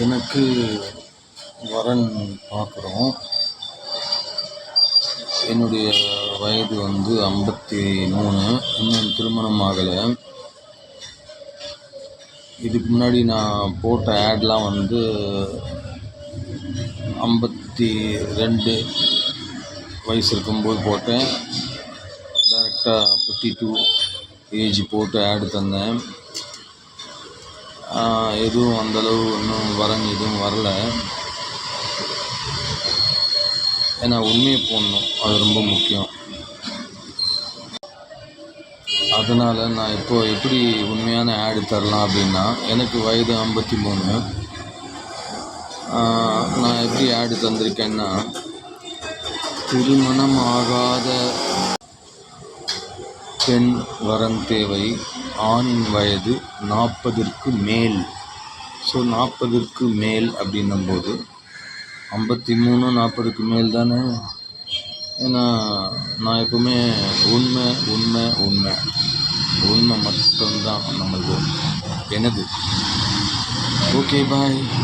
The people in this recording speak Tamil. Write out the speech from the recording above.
எனக்கு வரன் பார்க்குறோம். என்னுடைய வயது 53. இன்னும் திருமணம் ஆகலை. இதுக்கு முன்னாடி நான் போட்ட ஆட்லாம் 52 வயசு இருக்கும்போது போட்டேன். டேரெக்டாக 52 ஏஜ் போட்டு ஆடு தந்தேன். எதுவும் அந்தளவு இன்னும் வரன் எதுவும் வரல. ஏன்னா உண்மையை போடணும், அது ரொம்ப முக்கியம். அதனால் நான் இப்போது எப்படி உண்மையான ஆடு தரலாம் அப்படின்னா, எனக்கு வயது 53. நான் எப்படி ஆடு தந்திருக்கேன்னா, திருமணம் ஆகாத பெண் வரன் தேவை, ஆணின் வயது 40ற்கு மேல். ஸோ 40ற்கு மேல் அப்படின்னும்போது 53 40க்கு மேல் தானே. ஏன்னா நான் எப்பவுமே உண்மை உண்மை உண்மை உண்மை மட்டும்தான் நம்மளுக்கு எனது. ஓகே, பாய்.